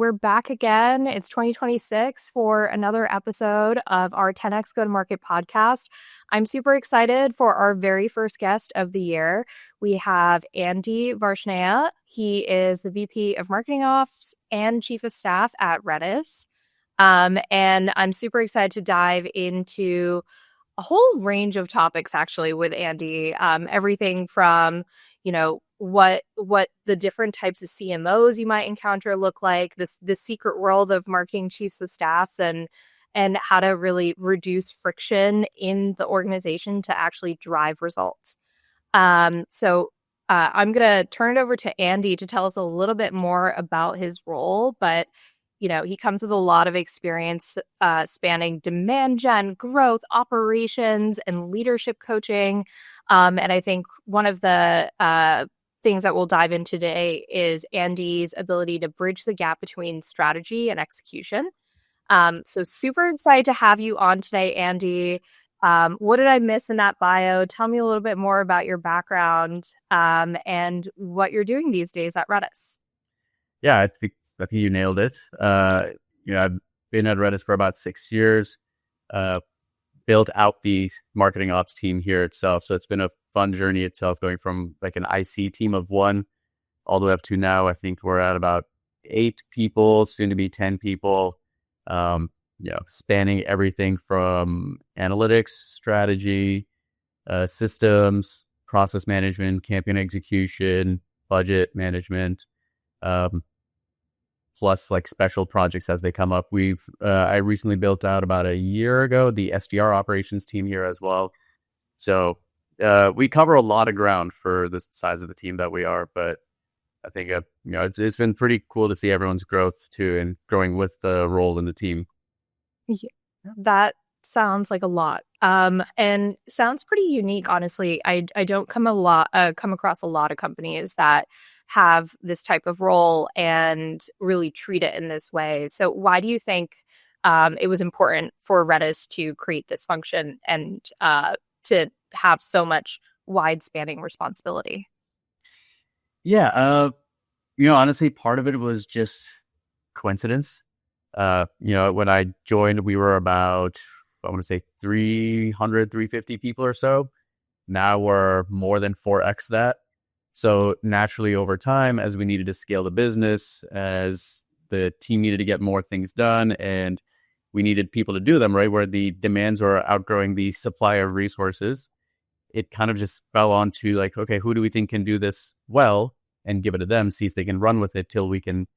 we're back again. It's 2026 for another episode of our 10x Go-to-Market podcast. I'm super excited for our very first guest of the year. We have Andy Varshneya. He is the VP of Marketing Ops and Chief of Staff at Redis. And I'm super excited to dive into a whole range of topics actually with Andy. Everything from, what the different types of CMOs you might encounter look like, the secret world of marketing chiefs of staffs, and how to really reduce friction in the organization to actually drive results. So I'm going to turn it over to Andy to tell us a little bit more about his role, but he comes with a lot of experience spanning demand gen, growth, operations, and leadership coaching. And I think one of the things that we'll dive into today is Andy's ability to bridge the gap between strategy and execution. So super excited to have you on today, Andy. What did I miss in that bio? Tell me a little bit more about your background and what you're doing these days at Redis. Yeah, I think you nailed it. I've been at Redis for about 6 years, built out the marketing ops team here itself. So it's been a fun journey itself, going from like an IC team of 1 all the way up to now. I think we're at about 8 people, soon to be 10 people, spanning everything from analytics, strategy, systems, process management, campaign execution, budget management, plus like special projects as they come up. I recently built out about a year ago the SDR operations team here as well. So we cover a lot of ground for the size of the team that we are, but I think it's been pretty cool to see everyone's growth too, and growing with the role in the team. Yeah, that sounds like a lot, and sounds pretty unique. Honestly, I don't come across a lot of companies that have this type of role and really treat it in this way. So why do you think it was important for Redis to create this function and to have so much wide spanning responsibility? Yeah, honestly, part of it was just coincidence. When I joined, we were about, I want to say 350 people or so. Now we're more than 4x that. So naturally over time, as we needed to scale the business, as the team needed to get more things done, and we needed people to do them, right, where the demands were outgrowing the supply of resources, it kind of just fell onto like, okay, who do we think can do this well, and give it to them, see if they can run with it till we can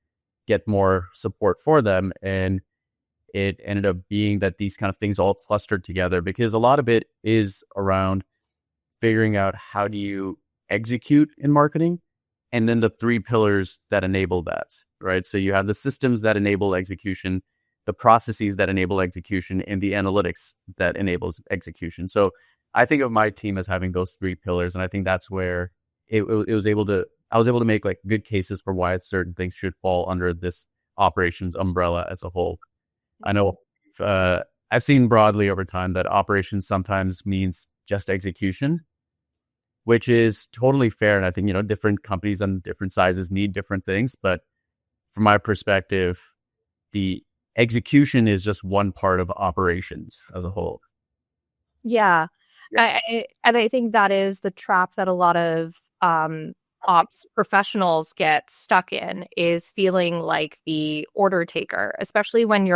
get more support for them. And it ended up being that these kind of things all clustered together, because a lot of it is around figuring out how do you execute in marketing, and then the 3 pillars that enable that, right? So you have the systems that enable execution, the processes that enable execution, and the analytics that enables execution. So I think of my team as having those 3 pillars, and I think that's where I was able to make like good cases for why certain things should fall under this operations umbrella as a whole. I know I've seen broadly over time that operations sometimes means just execution, which is totally fair. And I think, different companies on different sizes need different things. But from my perspective, the execution is just one part of operations as a whole. Yeah. I think that is the trap that a lot of ops professionals get stuck in, is feeling like the order taker, especially when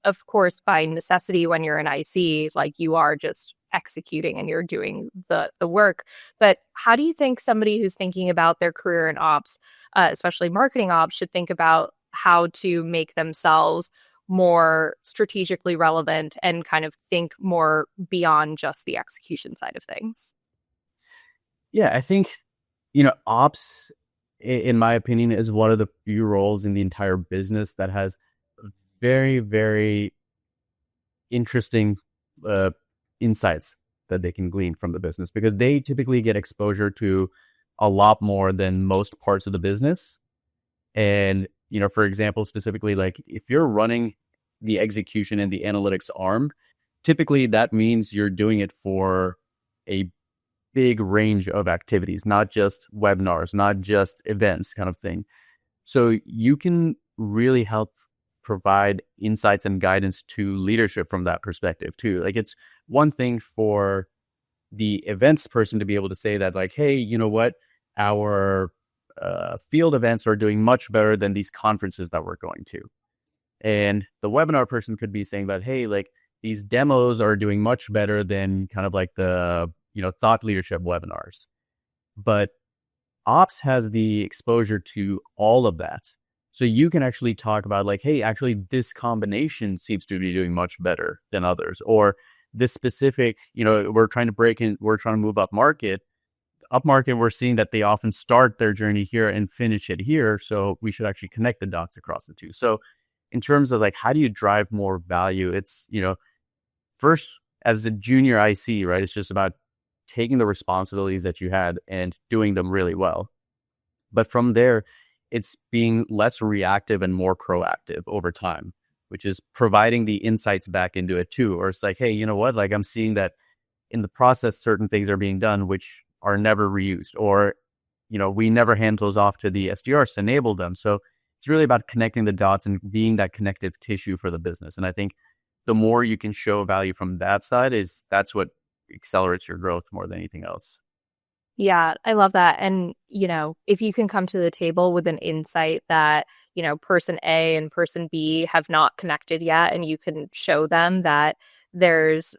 of course, by necessity, when you're an IC, like you are just executing and you're doing the work. But how do you think somebody who's thinking about their career in ops, especially marketing ops, should think about how to make themselves more strategically relevant and kind of think more beyond just the execution side of things? Yeah, I think, ops, in my opinion, is one of the few roles in the entire business that has very, very interesting insights that they can glean from the business, because they typically get exposure to a lot more than most parts of the business. And, for example, specifically, like if you're running the execution and the analytics arm, typically that means you're doing it for a big range of activities, not just webinars, not just events kind of thing. So you can really help provide insights and guidance to leadership from that perspective too. Like it's one thing for the events person to be able to say that like, hey, you know what, our field events are doing much better than these conferences that we're going to. And the webinar person could be saying that, hey, like these demos are doing much better than kind of like the, thought leadership webinars. But ops has the exposure to all of that. So you can actually talk about like, hey, actually this combination seems to be doing much better than others. Or this specific, we're trying to move up market. Up market, we're seeing that they often start their journey here and finish it here. So we should actually connect the dots across the two. So in terms of like, how do you drive more value? It's, first as a junior IC, right? It's just about taking the responsibilities that you had and doing them really well. But from there, it's being less reactive and more proactive over time, which is providing the insights back into it too. Or it's like, hey, you know what? Like I'm seeing that in the process, certain things are being done, which are never reused, or, we never hand those off to the SDRs to enable them. So it's really about connecting the dots and being that connective tissue for the business. And I think the more you can show value from that side that's what accelerates your growth more than anything else. Yeah, I love that. And, if you can come to the table with an insight that, person A and person B have not connected yet, and you can show them that there's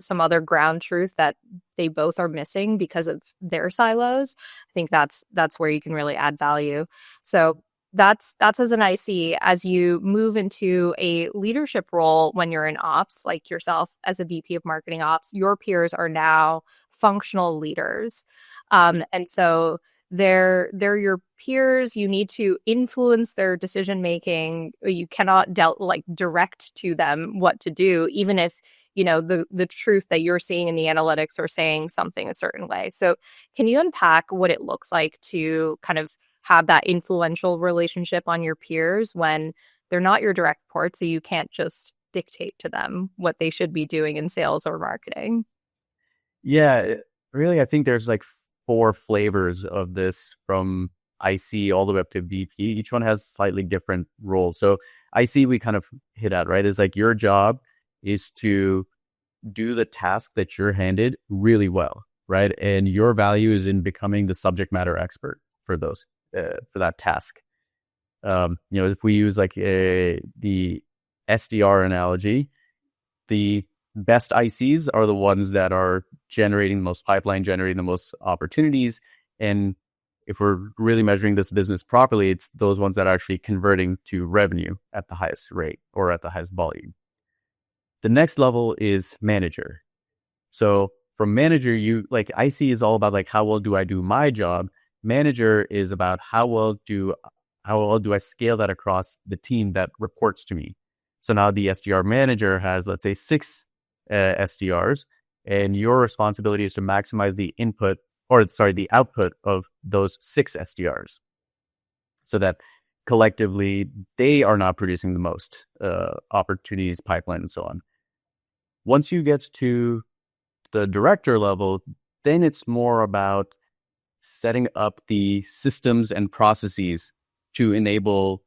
some other ground truth that they both are missing because of their silos, I think that's where you can really add value. So that's as an IC. As you move into a leadership role when you're in ops, like yourself as a VP of marketing ops, your peers are now functional leaders. And so they're your peers. You need to influence their decision making. You cannot direct to them what to do, even if the truth that you're seeing in the analytics are saying something a certain way. So can you unpack what it looks like to kind of have that influential relationship on your peers when they're not your direct reports, so you can't just dictate to them what they should be doing in sales or marketing? Yeah, really, I think there's like 4 flavors of this from IC all the way up to VP. Each one has slightly different roles. So IC we kind of hit at, right? Is like your job is to do the task that you're handed really well, right? And your value is in becoming the subject matter expert for those, for that task. If we use like the SDR analogy, the best ICs are the ones that are generating the most pipeline, generating the most opportunities. And if we're really measuring this business properly, it's those ones that are actually converting to revenue at the highest rate or at the highest volume. The next level is manager. So from manager, IC is all about like, how well do I do my job? Manager is about how well do I scale that across the team that reports to me? So now the SDR manager has, let's say, 6 SDRs, and your responsibility is to maximize the output of those 6 SDRs so that collectively they are not producing the most opportunities, pipeline, and so on. Once you get to the director level, then it's more about setting up the systems and processes to enable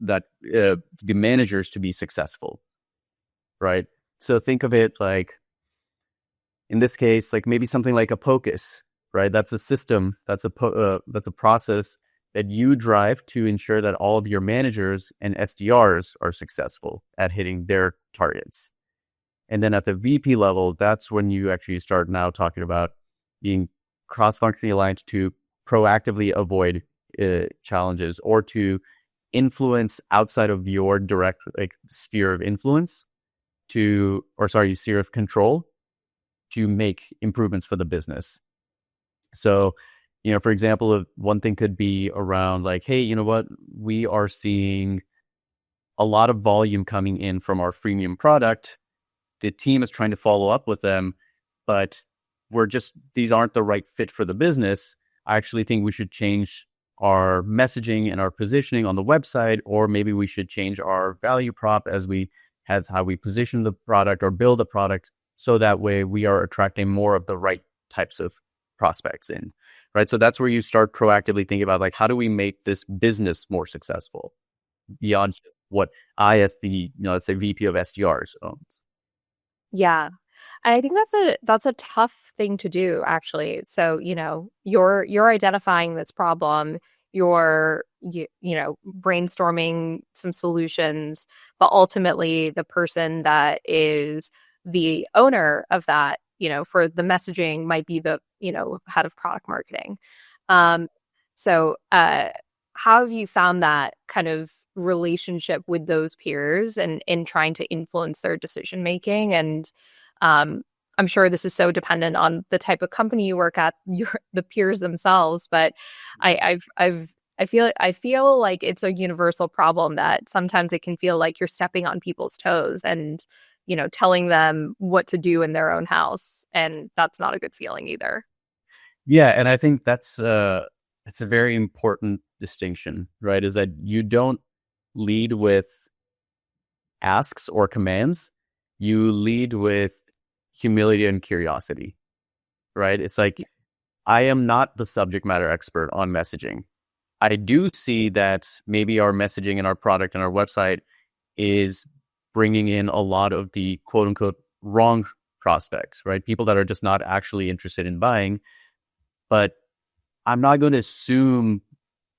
that the managers to be successful, right? So think of it like, in this case, like maybe something like a POCUS, right? That's a system, that's a process that you drive to ensure that all of your managers and SDRs are successful at hitting their targets. And then at the VP level, that's when you actually start now talking about being cross-functionally aligned to proactively avoid challenges or to influence outside of your direct sphere of influence sphere of control to make improvements for the business. So, for example, one thing could be around like, hey, you know what? We are seeing a lot of volume coming in from our freemium product. The team is trying to follow up with them, but these aren't the right fit for the business. I actually think we should change our messaging and our positioning on the website, or maybe we should change our value prop as how we position the product or build the product, so that way we are attracting more of the right types of prospects in, right? So that's where you start proactively thinking about like, how do we make this business more successful? beyond what I, as the, let's say VP of SDRs owns. Yeah. And I think that's a tough thing to do, actually. So, you're identifying this problem, you're brainstorming some solutions, but ultimately the person that is the owner of that, for the messaging might be the, head of product marketing. Um, so how have you found that kind of relationship with those peers and in trying to influence their decision making? And um, I'm sure this is so dependent on the type of company you work at, the peers themselves. But I feel like it's a universal problem that sometimes it can feel like you're stepping on people's toes and telling them what to do in their own house, and that's not a good feeling either. Yeah, and I think that's a very important distinction, right? Is that you don't lead with asks or commands, you lead with humility and curiosity, right? It's like, I am not the subject matter expert on messaging. I do see that maybe our messaging and our product and our website is bringing in a lot of the quote unquote wrong prospects, right? People that are just not actually interested in buying. But I'm not going to assume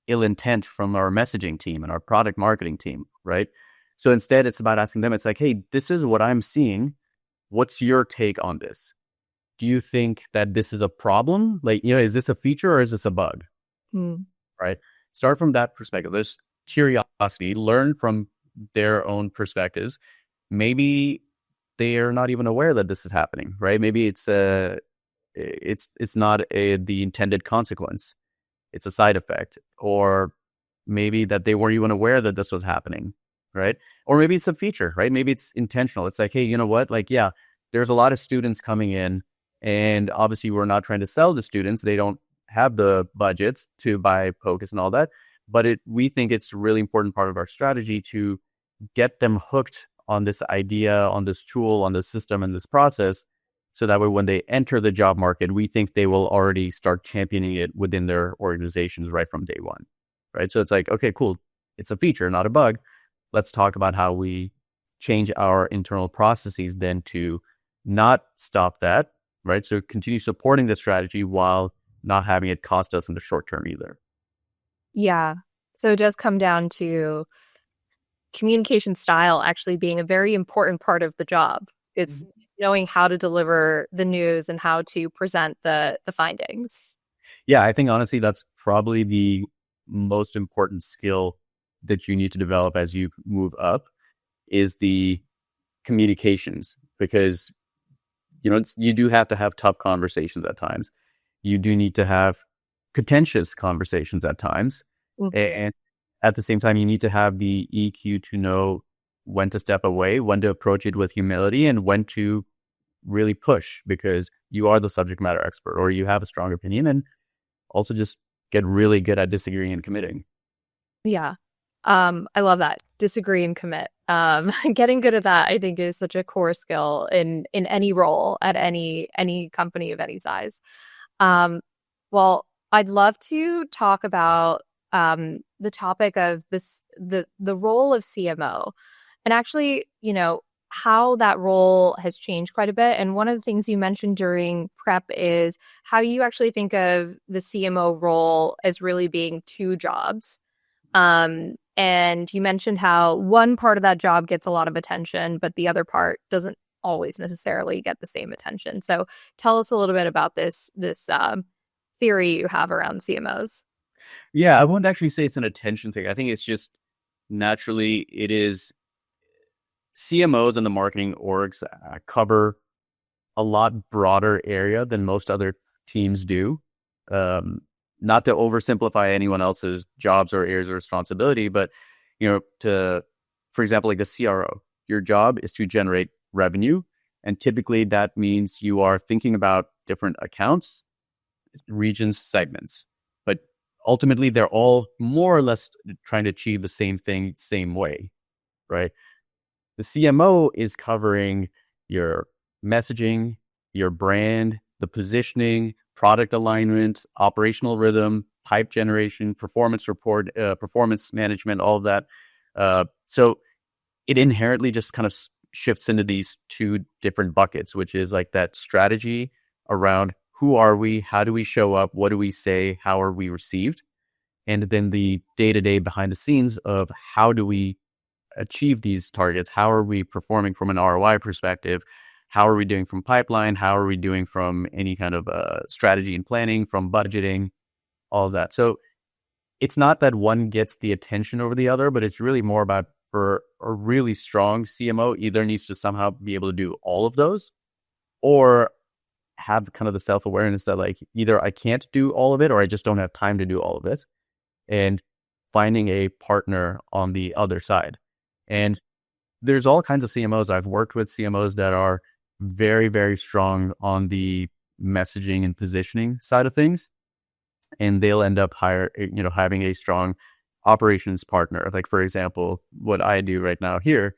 ill intent from our messaging team and our product marketing team, right? So instead, it's about asking them, it's like, hey, this is what I'm seeing. What's your take on this? Do you think that this is a problem? Like, is this a feature or is this a bug? Hmm. Right? Start from that perspective. There's curiosity, learn from their own perspectives. Maybe they are not even aware that this is happening, right? Maybe it's not the intended consequence. It's a side effect, or maybe that they weren't even aware that this was happening, right? Or maybe it's a feature, right? Maybe it's intentional. It's like, hey, you know what? Like, yeah, there's a lot of students coming in, and obviously we're not trying to sell to students. They don't have the budgets to buy POCUS and all that, but we think it's a really important part of our strategy to get them hooked on this idea, on this tool, on this system, and this process. So that way, when they enter the job market, we think they will already start championing it within their organizations right from day one, right? So it's like, okay, cool. It's a feature, not a bug. Let's talk about how we change our internal processes then to not stop that, right? So continue supporting the strategy while not having it cost us in the short term either. Yeah. So it does come down to communication style actually being a very important part of the job. It's knowing how to deliver the news and how to present the findings. Yeah, I think honestly, that's probably the most important skill that you need to develop as you move up is the communications, because you do have to have tough conversations at times. You do need to have contentious conversations at times, and at the same time, you need to have the EQ to know when to step away, when to approach it with humility, and when to really push because you are the subject matter expert or you have a strong opinion, and also just get really good at disagreeing and committing. Yeah. I love that. Disagree and commit. Getting good at that, I think, is such a core skill in any role at any company of any size. Um, well, I'd love to talk about the topic of the role of CMO, and actually, how that role has changed quite a bit. And one of the things you mentioned during prep is how you actually think of the CMO role as really being two jobs. And you mentioned how one part of that job gets a lot of attention, but the other part doesn't always necessarily get the same attention. So tell us a little bit about this theory you have around CMOs. Yeah, I wouldn't actually say it's an attention thing. I think it's just naturally it is. CMOs and the marketing orgs cover a lot broader area than most other teams do. Not to oversimplify anyone else's jobs or areas of responsibility, but for example, like a CRO, your job is to generate revenue, and typically that means you are thinking about different accounts, regions, segments, but ultimately they're all more or less trying to achieve the same thing, same way, right? The CMO is covering your messaging, your brand, the positioning, product alignment, operational rhythm, pipe generation, performance report, performance management, all of that. So it inherently just kind of shifts into these two different buckets, which is like that strategy around who are we, how do we show up, what do we say, how are we received, and then the day to day behind the scenes of how do we achieve these targets, how are we performing from an ROI perspective, how are we doing from pipeline, how are we doing from any kind of strategy and planning, from budgeting, all of that. So it's not that one gets the attention over the other, but it's really more about for a really strong CMO either needs to somehow be able to do all of those or have kind of the self-awareness that like either I can't do all of it or I just don't have time to do all of it, and finding a partner on the other side. And there's all kinds of CMOs. I've worked with CMOs that are very, very strong on the messaging and positioning side of things, and they'll end up having a strong operations partner. Like for example, what I do right now here,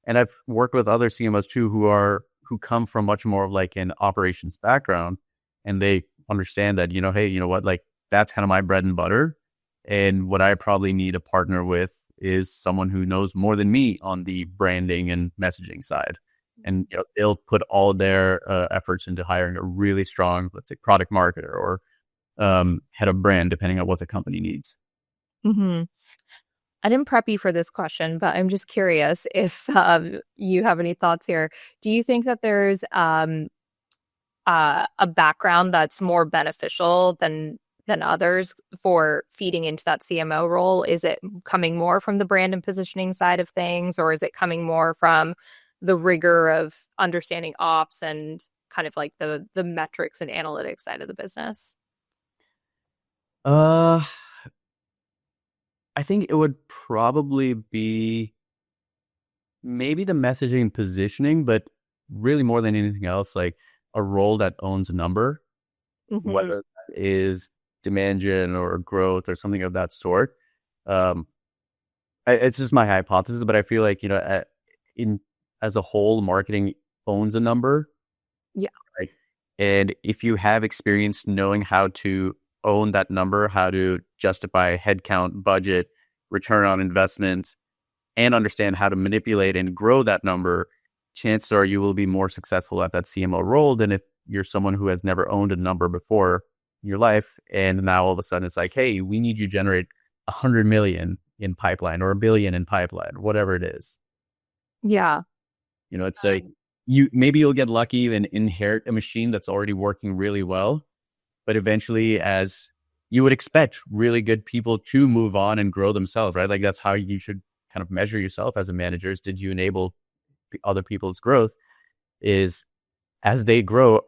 and I've worked with other CMOs too who come from much more of like an operations background, and they understand that hey, you know what, like that's kind of my bread and butter, and what I probably need a partner with is someone who knows more than me on the branding and messaging side. And they'll put all their efforts into hiring a really strong, let's say, product marketer or head of brand, depending on what the company needs. Mm-hmm. I didn't prep you for this question, but I'm just curious if you have any thoughts here. Do you think that there's a background that's more beneficial than others for feeding into that CMO role? Is it coming more from the brand and positioning side of things, or is it coming more from the rigor of understanding ops and kind of like the metrics and analytics side of the business? I think it would probably be maybe the messaging and positioning, but really more than anything else, like a role that owns a number, Mm-hmm. whether that is demand gen or growth or something of that sort. It's just my hypothesis, but I feel like in as a whole, marketing owns a number, Yeah. right? And if you have experience knowing how to own that number, how to justify headcount, budget, return on investment, and understand how to manipulate and grow that number, chances are you will be more successful at that CMO role than if you're someone who has never owned a number before in your life. And now all of a sudden it's like, hey, we need you to generate 100 million in pipeline or 1 billion in pipeline, whatever it is. Yeah. It's like you'll get lucky and inherit a machine that's already working really well. But eventually, as you would expect really good people to move on and grow themselves, right? Like that's how you should kind of measure yourself as a manager is, did you enable other people's growth? Is as they grow,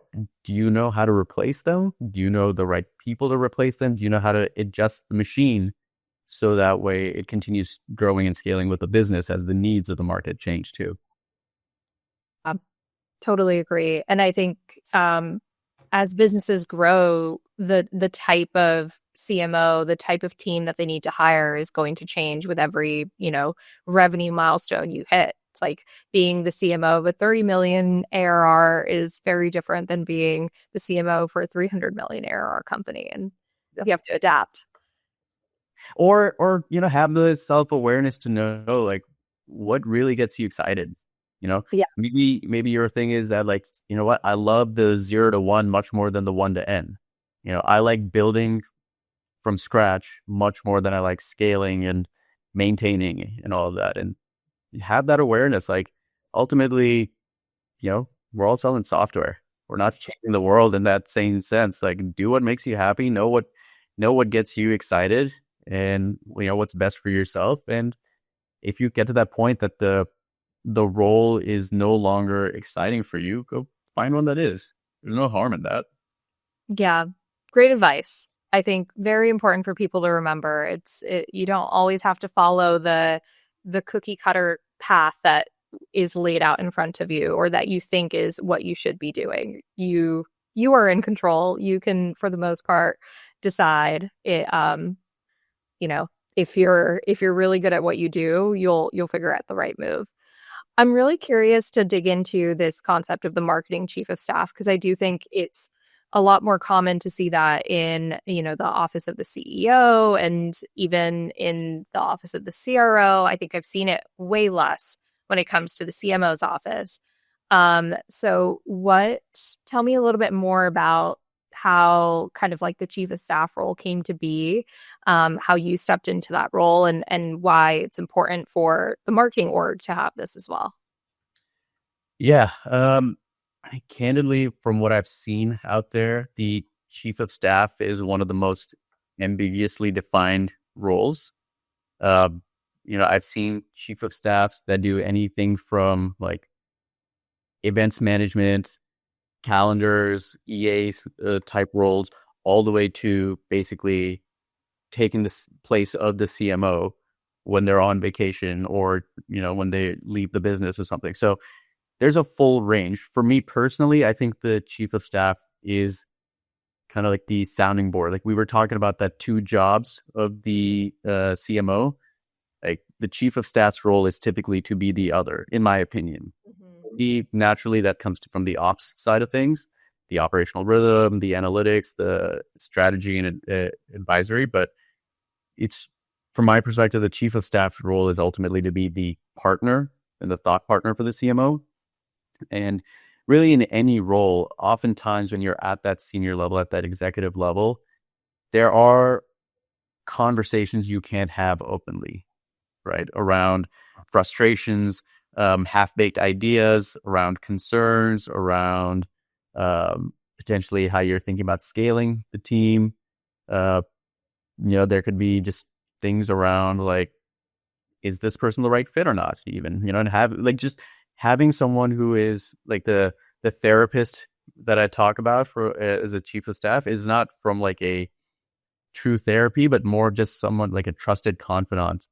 do you know how to replace them? Do you know the right people to replace them? Do you know how to adjust the machine so that way it continues growing and scaling with the business as the needs of the market change too? Totally agree. And I think as businesses grow, the type of CMO, the type of team that they need to hire is going to change with every, revenue milestone you hit. It's like being the CMO of a 30 million ARR is very different than being the CMO for a 300 million ARR company. And you have to adapt. Or have the self-awareness to know like what really gets you excited. Yeah. Maybe your thing is that like, what, I love the 0 to 1 much more than the 1 to n. I like building from scratch much more than I like scaling and maintaining and all of that. And you have that awareness. Like ultimately, we're all selling software. We're not changing the world in that same sense. Like do what makes you happy, know what gets you excited, and what's best for yourself. And if you get to that point that the role is no longer exciting for you, go find one that is. There's no harm in that. Yeah. Great advice. I think very important for people to remember. You don't always have to follow the cookie cutter path that is laid out in front of you or that you think is what you should be doing. You are in control. You can, for the most part, decide it. If you're really good at what you do, you'll figure out the right move. I'm really curious to dig into this concept of the marketing chief of staff because I do think it's a lot more common to see that in, the office of the CEO and even in the office of the CRO. I think I've seen it way less when it comes to the CMO's office. Tell me a little bit more about how kind of like the chief of staff role came to be, how you stepped into that role and why it's important for the marketing org to have this as well. Yeah. Candidly, from what I've seen out there, the chief of staff is one of the most ambiguously defined roles. Um, I've seen chief of staffs that do anything from like events management, calendars, EA type roles, all the way to basically taking the place of the CMO when they're on vacation or, when they leave the business or something. So there's a full range. For me personally, I think the chief of staff is kind of like the sounding board. Like we were talking about that two jobs of the CMO. Like the chief of staff's role is typically to be the other, in my opinion. Naturally, that comes from the ops side of things, the operational rhythm, the analytics, the strategy and advisory. But it's, from my perspective, the chief of staff's role is ultimately to be the partner and the thought partner for the CMO. And really in any role, oftentimes when you're at that senior level, at that executive level, there are conversations you can't have openly, right? Around frustrations, half-baked ideas, around concerns, around potentially how you're thinking about scaling the team. There could be just things around like, is this person the right fit or not? Even, and have like just having someone who is like the therapist that I talk about for as a chief of staff is not from like a true therapy, but more just someone like a trusted confidant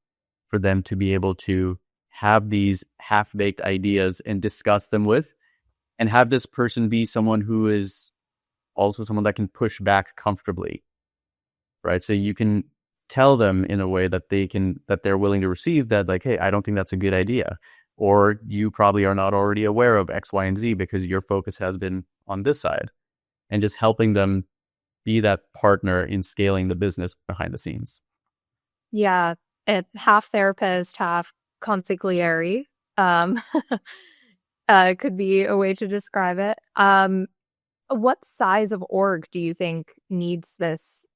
for them to be able to have these half-baked ideas and discuss them with, and have this person be someone who is also someone that can push back comfortably, right? So you can tell them in a way that they're willing to receive that, like, hey, I don't think that's a good idea. Or you probably are not already aware of X, Y, and Z because your focus has been on this side, and just helping them be that partner in scaling the business behind the scenes. Yeah, half therapist, half consigliere. Um, could be a way to describe it. What size of org do you think needs this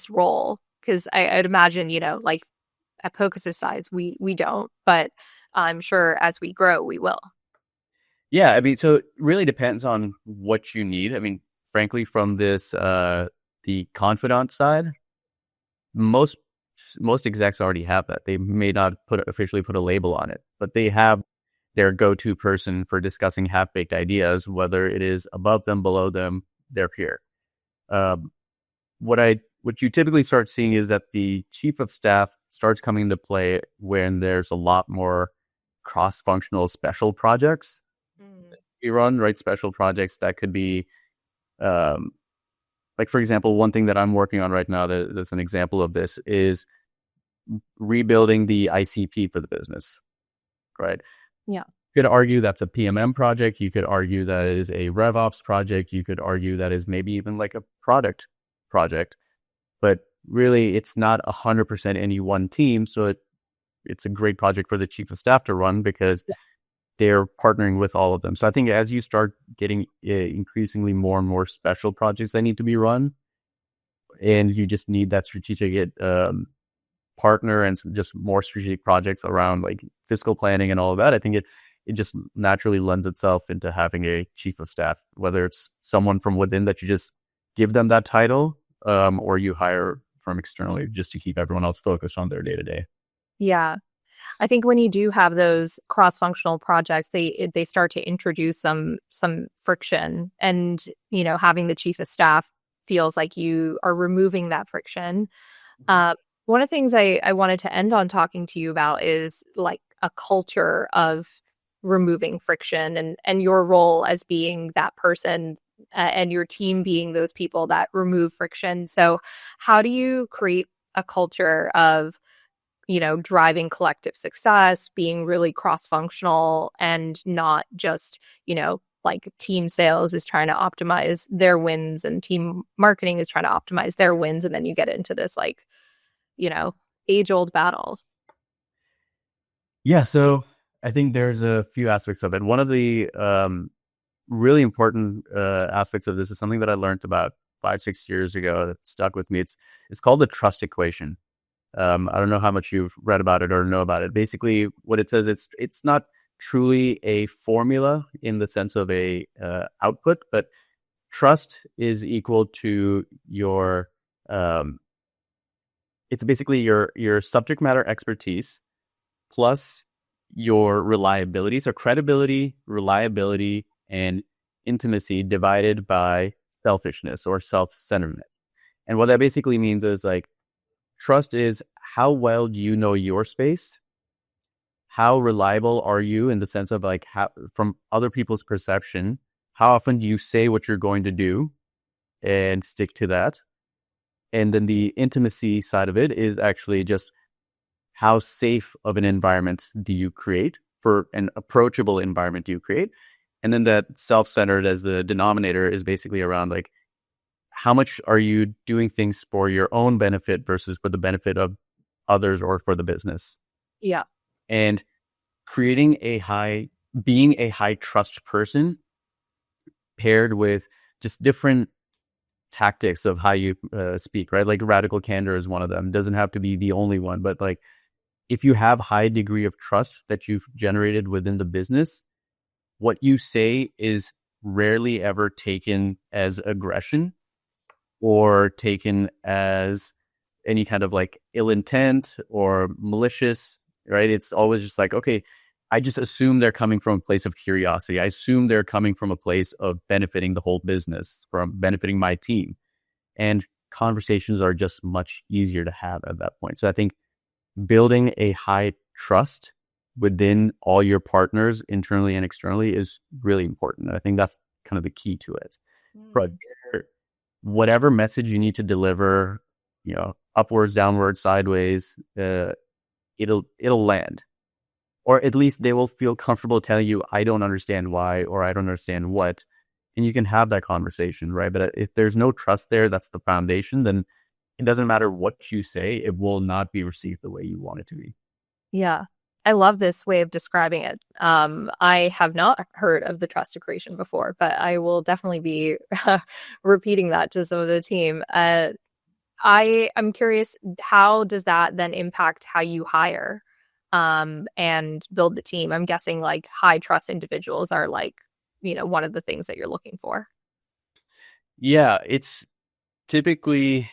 role? Because I'd imagine, like at Pocus's size, we don't, but I'm sure as we grow, we will. Yeah, I mean, so it really depends on what you need. I mean, frankly, from this the confidant side, most execs already have that. They may not officially put a label on it, but they have their go-to person for discussing half-baked ideas, whether it is above them, below them, their peer. What you typically start seeing is that the chief of staff starts coming into play when there's a lot more cross-functional special projects we run, right? Special projects that could be, like, for example, one thing that I'm working on right now that's an example of this is rebuilding the ICP for the business, right? Yeah. You could argue that's a PMM project. You could argue that is a RevOps project. You could argue that is maybe even like a product project. But really, it's not 100% any one team. So it's a great project for the chief of staff to run because they're partnering with all of them. So I think as you start getting increasingly more and more special projects that need to be run, and you just need that strategic partner and just more strategic projects around like fiscal planning and all of that, I think it just naturally lends itself into having a chief of staff, whether it's someone from within that you just give them that title, or you hire from externally just to keep everyone else focused on their day-to-day. Yeah. I think when you do have those cross-functional projects, they start to introduce some friction, and having the chief of staff feels like you are removing that friction. One of the things I wanted to end on talking to you about is like a culture of removing friction, and your role as being that person, and your team being those people that remove friction. So how do you create a culture of driving collective success, being really cross-functional and not just, like team sales is trying to optimize their wins and team marketing is trying to optimize their wins. And then you get into this like, you know, age-old battle. Yeah, so I think there's a few aspects of it. One of the really important aspects of this is something that I learned about 5-6 years ago that stuck with me. It's called the trust equation. I don't know how much you've read about it or know about it. Basically, what it says, it's not truly a formula in the sense of a output, but trust is equal to your it's basically your subject matter expertise plus your reliability. So credibility, reliability, and intimacy divided by selfishness or self-centeredness. And what that basically means is like trust is how well do you know your space? How reliable are you in the sense of like how, from other people's perception, how often do you say what you're going to do and stick to that? And then the intimacy side of it is actually just how safe of an environment do you create, for an approachable environment do you create? And then that self-centered as the denominator is basically around like how much are you doing things for your own benefit versus for the benefit of others or for the business. Yeah. And being a high trust person paired with just different tactics of how you speak, right? Like radical candor is one of them. Doesn't have to be the only one, but like if you have high degree of trust that you've generated within the business, what you say is rarely ever taken as aggression or taken as any kind of like ill intent or malicious, right? It's always just like, okay, I just assume they're coming from a place of curiosity. I assume they're coming from a place of benefiting the whole business, from benefiting my team. And conversations are just much easier to have at that point. So I think building a high trust within all your partners internally and externally is really important. I think that's kind of the key to it. But whatever message you need to deliver, upwards, downwards, sideways, it'll land. Or at least they will feel comfortable telling you, I don't understand why, or I don't understand what. And you can have that conversation, right? But if there's no trust there, that's the foundation, then it doesn't matter what you say, it will not be received the way you want it to be. Yeah. I love this way of describing it. I have not heard of the trust equation before, but I will definitely be repeating that to some of the team. I'm curious, how does that then impact how you hire and build the team? I'm guessing like high trust individuals are like, one of the things that you're looking for. Yeah, it's typically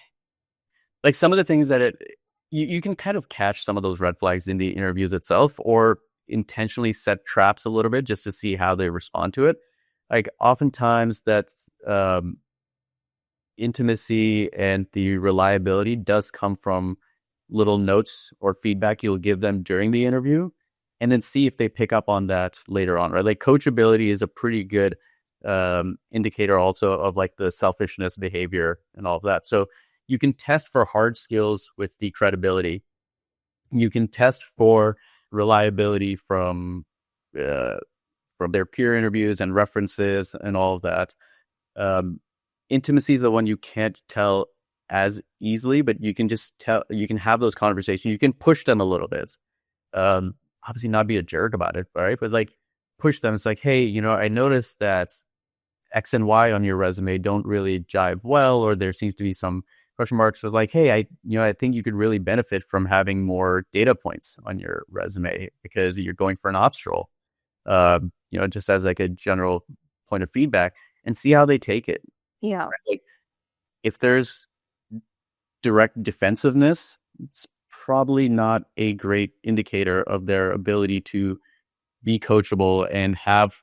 like some of the things that you can kind of catch some of those red flags in the interviews itself, or intentionally set traps a little bit just to see how they respond to it. Like oftentimes that's intimacy and the reliability does come from little notes or feedback you'll give them during the interview, and then see if they pick up on that later on, right? Like coachability is a pretty good indicator also of like the selfishness behavior and all of that. So you can test for hard skills with the credibility. You can test for reliability from their peer interviews and references and all of that. Intimacy is the one you can't tell as easily, but you can just tell. You can have those conversations. You can push them a little bit. Obviously, not be a jerk about it, right? But like push them. It's like, hey, I noticed that X and Y on your resume don't really jive well, or there seems to be some question marks. Was like, hey, I think you could really benefit from having more data points on your resume because you're going for an ops role. Just as like a general point of feedback, and see how they take it. Yeah. Right? Like, if there's direct defensiveness, it's probably not a great indicator of their ability to be coachable and have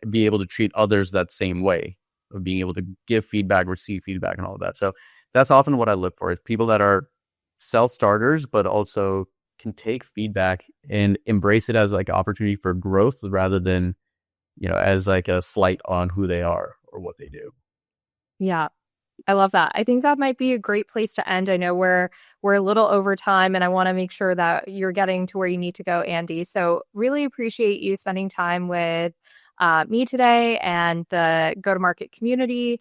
be able to treat others that same way, of being able to give feedback, receive feedback, and all of that. So that's often what I look for, is people that are self-starters, but also can take feedback and embrace it as like opportunity for growth rather than, as like a slight on who they are or what they do. Yeah. I love that. I think that might be a great place to end. I know we're a little over time, and I want to make sure that you're getting to where you need to go, Andy. So really appreciate you spending time with me today and the go-to-market community.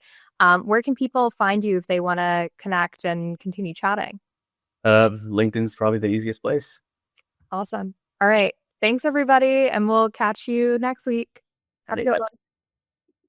Where can people find you if they want to connect and continue chatting? LinkedIn's probably the easiest place. Awesome. All right. Thanks, everybody, and we'll catch you next week. Have a good one.